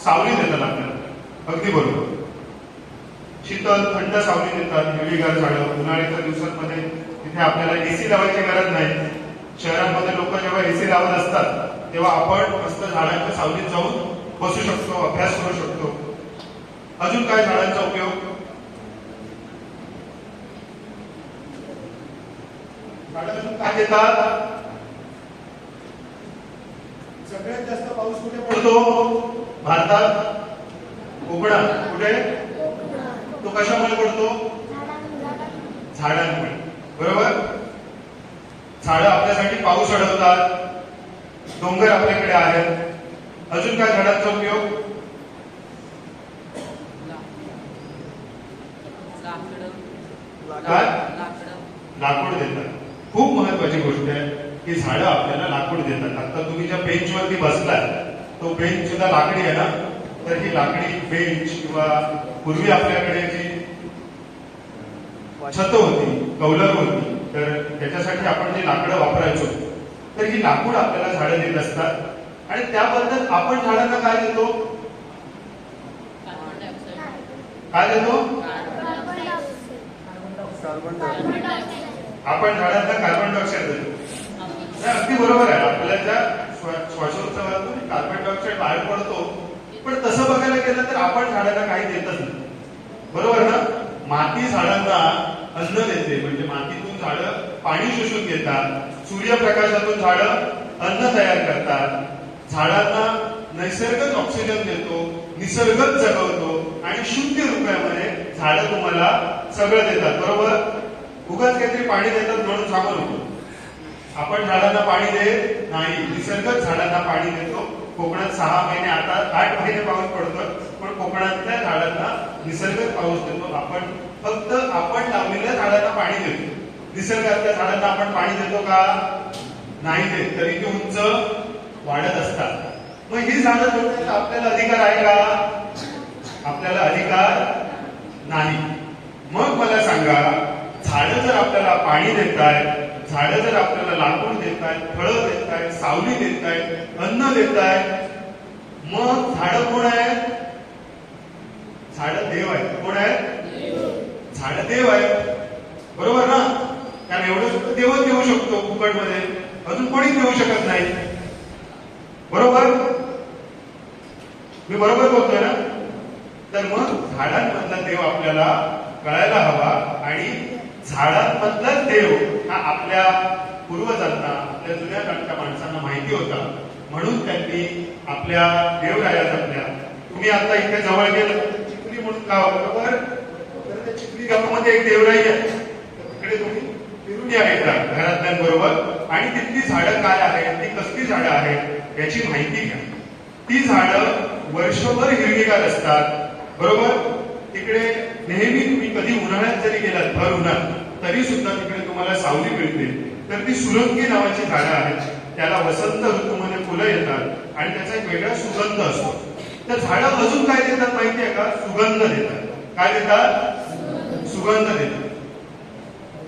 सावली देतात आपल्याला, अगदी बरोबर. शीतल थंड सावली देतात, हिरवीगार झाडं. उन्हाळ्याच्या दिवसांमध्ये तिथे आपल्याला एसी लावायची गरज नाही. शहरांमध्ये लोक जेव्हा एसी लावत असतात तेव्हा आपण मस्त झाडांच्या सावलीत जाऊन बसू शकतो, अभ्यास करू शकतो. अजून काय झाडांचा उपयोग? झाडं काय देतात? सगळ्यात जास्त पाऊस कुठे पडतो भारतात? कोकणात. कुठे? तो कशामुळे पडतो? झाडांमुळे. बरोबर. झाडं आपल्यासाठी पाऊस अडवतात, डोंगर आपल्याकडे आहेत. अजून काय झाडांचा उपयोग? काय? लाकूड देतात. खूप महत्वाची गोष्ट आहे की झाडं आपल्याला लाकूड देतात. आता तुम्ही ज्या बेंचवरती बसलाय तो बेंच सुद्धा लाकडी आहे ना, तर ही लाकडी बेंच किंवा पूर्वी आपल्याकडे जी छत होती, कौलर होती, तर त्याच्यासाठी आपण जे लाकडं वापरायचो, तर ही लाकूड आपल्याला झाडं देत असतात. आणि त्याबद्दल आपण झाडांना काय देतो? काय देतो? आपण झाडांना कार्बन डायऑक्साईड देतो. अगदी बरोबर आहे. आपल्याला श्वासोच्छवासातून कार्बन डायऑक्साईड बाहेर पडतो, पण तसं बघायला गेलं तर आपण झाडांना काही देतच नाही. बरोबर ना? माती झाडांना अन्न देते, म्हणजे मातीतून झाडं पाणी शोषून घेतात. सूर्यप्रकाशातून झाडं अन्न तयार करतात. झाडांना नैसर्गिक ऑक्सिजन देतो, निसर्गच जगवतो आणि शुद्ध रुपयामध्ये झाडं तुम्हाला सगळं देतात. बरोबर. उगाच काहीतरी पाणी देतात म्हणून सांगू नको. आपण झाडांना पाणी देत नाही, निसर्गच झाडांना पाणी देतो. कोकणात 6 महिने, आता 8 महिने पाऊस पडतो, पण कोकणातल्या झाडांना निसर्ग पाऊस देतो. आपण फक्त आपण लावलेल्या झाडांना पाणी देतो. निसर्गातल्या झाडांना आपण पाणी देतो का? नाही देत, तरी ते उंच वाढत असतात. मग ही झाडं तोडण्याचा आपल्याला अधिकार आहे का? आपल्याला अधिकार नाही. मग मला सांगा, झाडं जर आपल्याला पाणी देत आहेत, झाडं जर आपल्याला लाकूड देत आहेत, फळं देत आहेत, सावली देत आहेत, अन्न देत आहेत, मग झाडं कोण आहेत? झाडं देव आहेत. कोण आहेत? झाडं देव आहेत. बरोबर ना? कारण एवढं सुद्धा देवच देऊ शकतो फुकटमध्ये, अजून कोणीच देऊ शकत नाही. बरोबर. मी बरोबर बोलतोय ना? तर मग झाडांमधला देव आपल्याला कळायला हवा. आणि झाडांमधला देव हा आपल्या पूर्वजांना, आपल्या जुन्या काळच्या माणसांना माहिती होता, म्हणून त्यांनी आपल्या देवराया जपल्या. तुम्ही आता इथे जवळ गेलं, चिखली म्हणून गाव, बरोबर, तर त्या चिखली गावामध्ये एक देवराई आहे. तिकडे तुम्ही फिरून या एकदा घरातल्यांबरोबर, आणि तिथली झाडं काय आहेत, ती कसली झाडं आहेत याची माहिती घ्या. ती झाडं वर्षभर हिरवीगार असतात. बरोबर. तिकडे नेहमी तुम्ही कधी उन्हाळ्यात जरी गेलात, भर उन्हात, तरी सुद्धा तिकडे तुम्हाला सावली मिळते. तर ती सुरंगी नावाची झाडं आहेत. त्याला वसंत ऋतूमध्ये फुलं येतात आणि त्याचा एक वेगळा सुगंध असतो. तर झाडं अजून काय देतात माहिती आहे का? सुगंध देतात. काय देतात? सुगंध देतात.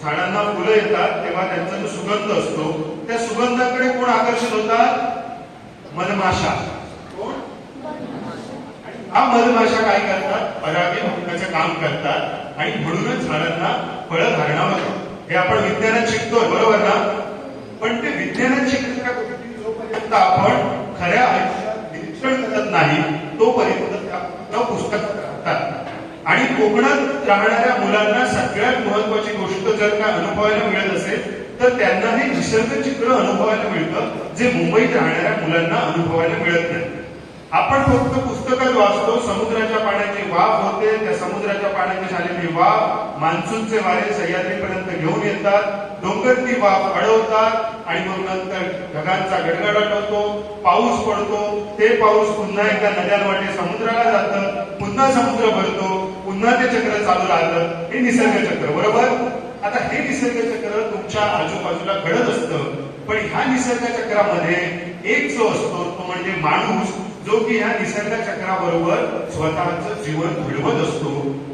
झाडांना फुलं येतात तेव्हा त्यांचा जो सुगंध असतो, त्या सुगंधाकडे कोण आकर्षित होतात? मधमाशा. कोण? हा मधमाशा काय करतात? परागीभवनाचं काम करतात आणि म्हणूनच झाडांना फळं घालणं. हे आपण विज्ञानात शिकतोय. बरोबर ना? पण ते विज्ञानात शिकण्याच्या गोष्टी जोपर्यंत आपण खऱ्या आयुष्यात निरीक्षण करत नाही, तोपर्यंत त्या पुस्तकात राहतात. आणि कोकणात राहणाऱ्या मुलांना सगळ्यात महत्वाची गोष्ट जर का अनुभवायला मिळत असेल, तर त्यांना हे निसर्ग चित्र अनुभवायला मिळतं, जे मुंबईत राहणाऱ्या मुलांना अनुभवायला मिळत नाही. आपण फक्त पुस्तकात वाचतो, समुद्राच्या पाण्याची वाफ होते, त्या समुद्राच्या पाण्याची झालेली वाफ मान्सूनचे वारे सह्याद्रीपर्यंत घेऊन येतात, डोंगर ती वाफ अडवतात आणि मग नंतर ढगांचा गडगडाट होतो, पाऊस पडतो, ते पाऊस पुन्हा एकदा नद्यांवाटे समुद्राला जातं, पुन्हा समुद्र भरतो, पुन्हा ते चक्र चालू राहतं. हे निसर्ग चक्र. बरोबर. आता हे निसर्ग चक्र तुमच्या आजूबाजूला घडत असतं, पण ह्या निसर्ग चक्रामध्ये एक जो असतो तो म्हणजे माणूस, जो की ह्या निसर्ग चक्राबरोबर स्वतःचं जीवन घडवत असतो.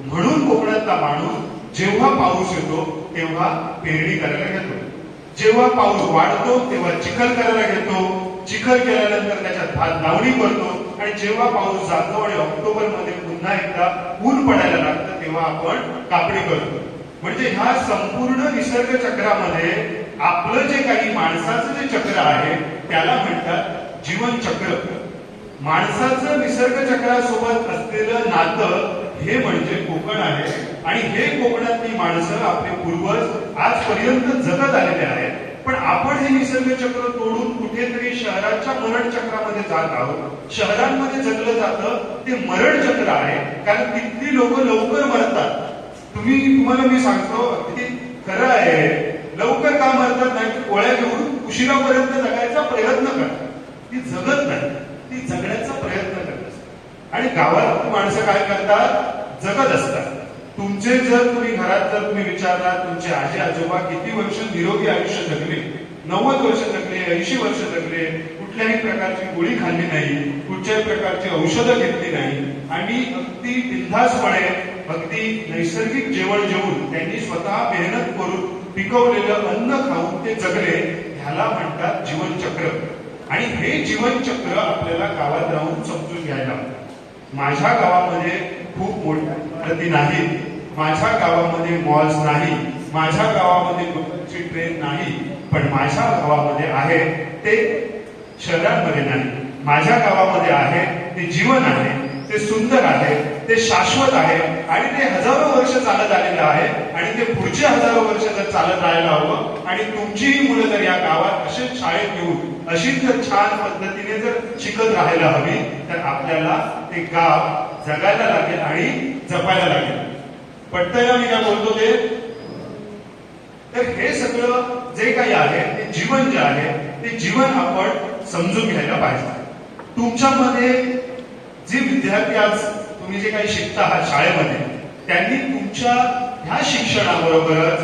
म्हणून कोकणातला माणूस जेव्हा पाऊस येतो तेव्हा पेरणी करायला घेतो, जेव्हा पाऊस वाढतो तेव्हा चिखल करायला घेतो, चिखल केल्यानंतर त्याच्यात भात लावणी करतो, आणि जेव्हा पाऊस जातो आणि ऑक्टोबर मध्ये पुन्हा एकदा ऊन पडायला लागतं तेव्हा आपण कापणी करतो. म्हणजे ह्या संपूर्ण निसर्ग चक्रामध्ये आपलं जे काही माणसाचं जे चक्र आहे त्याला म्हणतात जीवन चक्र. माणसाचं निसर्ग चक्रासोबत असलेलं नातं हे म्हणजे कोकण आहे. आणि हे कोकणातली माणसं आपले पूर्वज आजपर्यंत जगत आलेले आहेत. पण आपण हे निसर्ग चक्र तोडून कुठेतरी शहराच्या मरण चक्रामध्ये जात आहोत. शहरांमध्ये जगलं जातं ते मरण चक्र आहे, कारण तिथली लोक लवकर मरतात. तुम्हाला मी सांगतो किती खरं आहे, लवकर का मरतात नाही तर गोळ्या घेऊन उशिरापर्यंत जगायचा प्रयत्न करतात. ती जगत नाही, ती जगण्याचा प्रयत्न करत असतात. आणि गावात माणसं काय करतात, जगत असतात. तुमचे जर तुम्ही घरात जर तुम्ही विचारला तुमचे आजी आजोबा किती वर्ष निरोगी आयुष्य जगले, 90 वर्ष जगले, 80 वर्ष जगले, कुठल्याही प्रकारची गोळी खाल्ली नाही, कुठल्याही प्रकारची औषधं घेतली नाही आणि अगदी बिनधास्तपणे अगदी नैसर्गिक जेवण जेवून त्यांनी स्वतः मेहनत करून पिकवलेलं अन्न खाऊन ते जगले, ह्याला म्हणतात जीवनचक्र. आणि हे जीवनचक्र आपल्याला गावात राहून समजून घ्यायला. माझ्या गावामध्ये खूप मोठ्या इमारती नाही, माझ्या गावामध्ये मॉल्स नाही, माझ्या गावामध्ये लोकलची ट्रेन नाही, पण माझ्या गावामध्ये आहे ते शहरांमध्ये नाही. माझ्या गावामध्ये आहे ते जीवन आहे, ते सुंदर आहे, ते शाश्वत आहे आणि ते हजारो वर्ष चालत आलेलं आहे आणि ते पुढचे हजारो वर्ष जर चालत राहायला हवं. आणि तुमचीही मुलं जर या गावात असेच शाळेत येऊन अशीच जर छान पद्धतीने जर शिकत राहायला हवी तर आपल्याला ते गाव जगायला लागेल आणि जपायला लागेल. पटतंय ना मी काय बोलतो ते? तर हे सगळं जे काही आहे ते जीवन जे आहे ते जीवन आपण समजून घ्यायला पाहिजे. तुमच्यामध्ये जे विद्यार्थी आज तुम्ही जे काही शिकता आहात शाळेमध्ये, त्यांनी तुमच्या ह्या शिक्षणाबरोबरच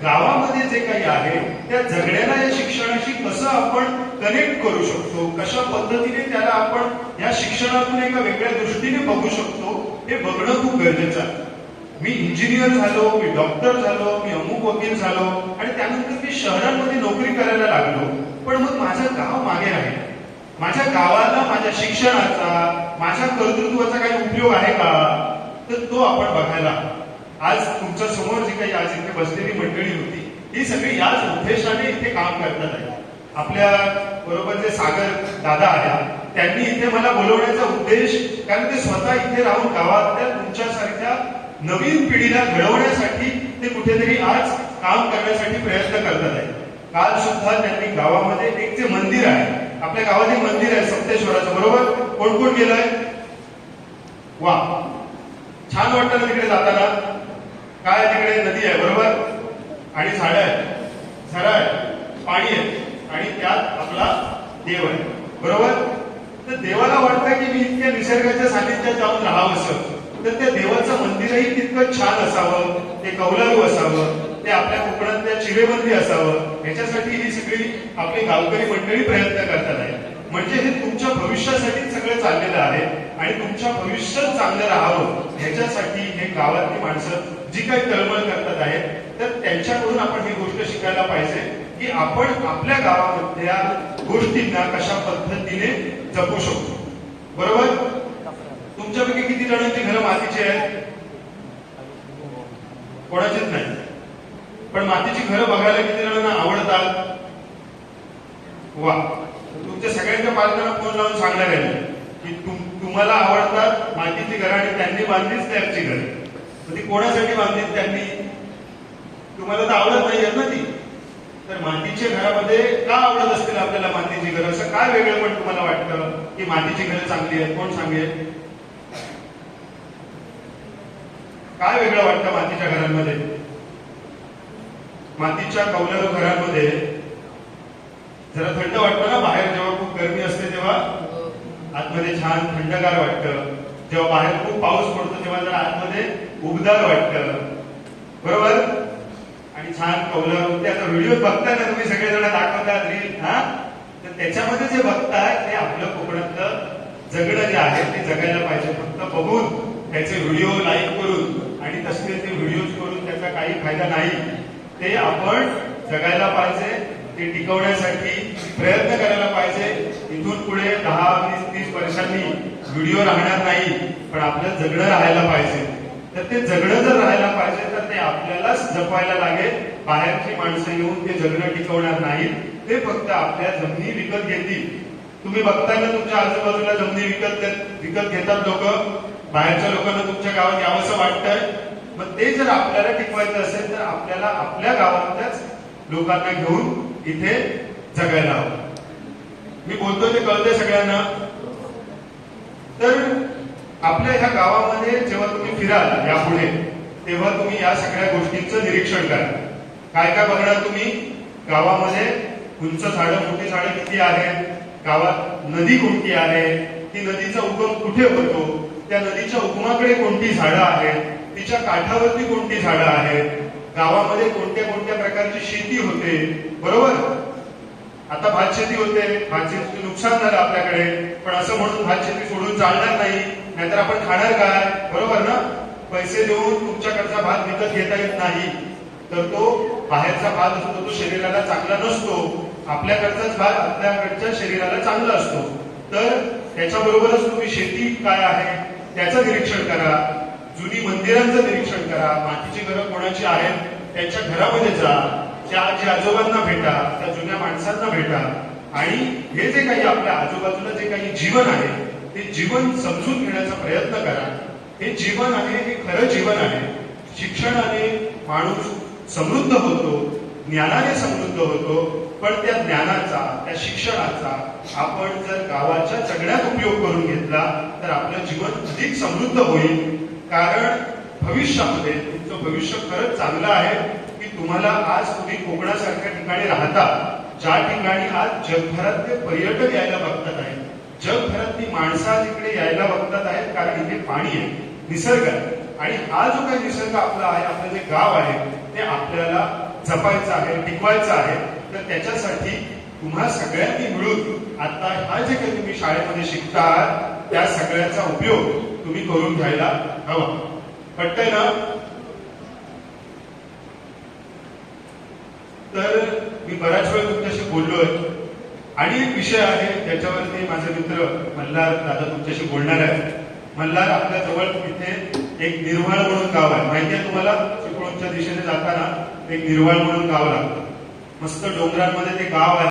गावामध्ये जे काही आहे त्या जगण्याला या शिक्षणाशी कसं आपण कनेक्ट करू शकतो, कशा पद्धतीने त्याला आपण या शिक्षणातून एका वेगळ्या दृष्टीने बघू शकतो, हे बघणं खूप गरजेचं आहे. मी इंजिनियर झालो, मी डॉक्टर झालो, मी अमुक वकील झालो आणि त्यानंतर मी शहरांमध्ये नोकरी करायला लागलो, पण मग माझं गाव मागे राहील. माझ्या गावाला माझ्या शिक्षणाचा, माझ्या कर्तृत्वाचा काही उपयोग आहे का, तर तो आपण बघायला. आज तुमच्या समोर जी काही आज इथे बसलेली मंडळी होती ही सगळी याच उद्देशाने इथे काम करतात आहे. आपल्या बरोबर जे सागर दादा आहेत त्यांनी इथे मला बोलवण्याचा उद्देश, कारण ते स्वतः इथे राहून गावातल्या तुमच्यासारख्या नवीन पिढीला घडवण्यासाठी ते कुठेतरी आज काम करण्यासाठी प्रयत्न करतात आहे. काल सुद्धा त्यांनी गावामध्ये एक जे मंदिर आहे, आपल्या गावात एक मंदिर आहे सप्तेश्वराचं, बरोबर? कोण कोण गेलंय? वा, छान वाटतं ना तिकडे जाताना. काय तिकडे नदी आहे, बरोबर, आणि झाड आहे, झरा आहे, पाणी आहे आणि त्यात आपला देव आहे, बरोबर? तर देवाला वाटतं की मी इतक्या निसर्गाच्या सानिध्यात जाऊन राहावंसं, तर त्या देवाचं मंदिरही तितकं छान असावं, ते कौलारू असावं, ते आपल्या कोकणातल्या चिरेबंदी असावं, याच्यासाठी ही सगळी आपली गावकरी मंडळी प्रयत्न करतात आहे. म्हणजे हे तुमच्या भविष्यासाठी सगळं चाललेलं आहे आणि तुमच्या भविष्यात चांगलं राहावं ह्याच्यासाठी हे गावातली माणसं जी काही तळमळ करतात आहेत, तर त्यांच्याकडून आपण ही गोष्ट शिकायला पाहिजे की आपण आपल्या गावामधल्या गोष्टींना कशा पद्धतीने जपू शकतो, बरोबर? तुमच्यापैकी किती जणांची घरं मातीची आहेत? कोणाचीच नाही. पण मातीची घरं बघायला किती जणांना आवडतात? वा, तुमच्या सगळ्यांच्या पालकांना फोन लावून सांगणार आहे की तुम्हाला आवडतात मातीची घरं आणि त्यांनी बांधलीच स्लॅबची घरं. ती कोणासाठी बांधलीत त्यांनी? तुम्हाला तर आवडत नाही ना ती. तर मातीच्या घरामध्ये का आवडत असतील आपल्याला मातीची घरं? असं काय वेगळं पण तुम्हाला वाटतं की मातीची घरं चांगली आहेत? कोण सांगेल? काय वेगळं वाटतं मातीच्या घरांमध्ये? मातीच्या कौलारू घरांमध्ये जरा थंड वाटतं ना. बाहेर जेव्हा खूप गरमी असते तेव्हा आतमध्ये छान थंडगार वाटतं. जेव्हा बाहेर खूप पाऊस पडतो तेव्हा जरा आतमध्ये उबदार वाटतं, बरोबर? आणि छान कौलारू. ते आता व्हिडिओ बघताय ना तुम्ही सगळेजण, दाखवतात रील, हा, तर त्याच्यामध्ये जे बघताय ते आपलं कोकणातलं जगणं जे आहे ते जगायला पाहिजे. फक्त बघून त्याचे व्हिडिओ लाईक करून आणि तसले ते व्हिडिओज करून त्याचा काही फायदा नाही. ते आपण जगायला पाहिजे, ते टिकवण्यासाठी प्रयत्न करायला पाहिजे. इथून पुढे 10, 20, 30 वर्षांनी व्हिडिओ राहणार नाही, पण आपलं जगणं राहायला पाहिजे. तर ते जगणं जर राहायला पाहिजे तर ते आपल्यालाच जपायला लागेल. बाहेरची माणसं येऊन ते जगणं टिकवणार नाहीत. ते फक्त आपल्या जमिनी विकत घेतील. तुम्ही बघताय ना तुमच्या आजूबाजूला जमिनी विकत घेतात लोक. बाहेरच्या लोकांना तुमच्या गावात यावंसं वाटतंय. मग ते जर आपल्याला टिकवायचं असेल तर आपल्याला आपल्या गावातल्याच लोकांना घेऊन इथे जगायला हवं. मी बोलतोय ते कळतंय सगळ्यांना. तर आपल्या ह्या गावामध्ये जेव्हा तुम्ही फिराल यापुढे, तेव्हा तुम्ही या सगळ्या गोष्टींचं निरीक्षण करा. काय काय बघणार तुम्ही? गावामध्ये उंच झाडं, मोठी झाडं किती आहेत, गावात नदी कोणती आहे, ती नदीचा उगम कुठे होतो, त्या नदीच्या उगमाकडे कोणती झाडं आहेत, तिच्या काठावरती कोणती झाडं आहेत, गावामध्ये कोणत्या कोणत्या प्रकारची शेती होते. बरोबर? आता भात शेती होते, भात शेतीचं नुकसान झालं आपल्याकडे, पण असं म्हणून भात शेती सोडून चालणार नाही, नाहीतर आपण खाणार काय? बरोबर ना? पैसे देऊन तुमच्याकडचा भात विकत घेता येत नाही. तर तो बाहेरचा भात असतो तो शरीराला चांगला नसतो. आपल्याकडचाच भात आपल्याकडच्या शरीराला चांगला असतो. तर त्याच्याबरोबरच तुम्ही शेती काय आहे त्याचं निरीक्षण करा. जुनी मंदिरांचं निरीक्षण करा. मातीची घरं कोणाची आहेत त्यांच्या घरामध्ये जा. त्या आजी आजोबांना भेटा, त्या जुन्या माणसांना भेटा. आणि हे जे काही आपल्या आजूबाजूला जे काही जीवन आहे ते जीवन समजून घेण्याचा प्रयत्न करा. हे जीवन आहे, हे खरं जीवन आहे. शिक्षणाने माणूस समृद्ध होतो, ज्ञानाने समृद्ध होतो. पण त्या ज्ञानाचा, त्या शिक्षणाचा आपण जर गावाच्या जगण्यात उपयोग करून घेतला तर आपलं जीवन अधिक समृद्ध होईल. कारण भविष्यामध्ये तुमचं भविष्य खरंच चांगलं आहे की तुम्हाला आज तुम्ही कोकणासारख्या ठिकाणी राहता, ज्या ठिकाणी आज जगभरातले पर्यटक यायला बघतात आहेत, जगभरातली माणसं आज इकडे यायला बघतात आहेत. कारण इथे पाणी आहे, निसर्ग आहे. आणि हा जो काही निसर्ग आपला आहे, आपलं जे गाव आहे ते आपल्याला जपायचं आहे, टिकवायचं आहे. तर त्याच्यासाठी तुम्हा सगळ्यांनी मिळून आता हा जे काही तुम्ही शाळेमध्ये शिकता त्या सगळ्याचा उपयोग तुम्ही करून घ्यायला हवा. पटतंय ना? तर मी बराच वेळ तुमच्याशी बोललोय आणि एक विषय आहे ज्याच्यावरती माझे मित्र मल्हार दादा तुमच्याशी बोलणार आहे. मल्हार आपल्या जवळ इथे एक निर्वाळ म्हणून गाव आहे. माहिती आहे तुम्हाला? चिपळूणच्या दिशेने जाताना एक निर्वाळ म्हणून गाव लागतं. मस्त डोंगरांमध्ये ते गाव आहे.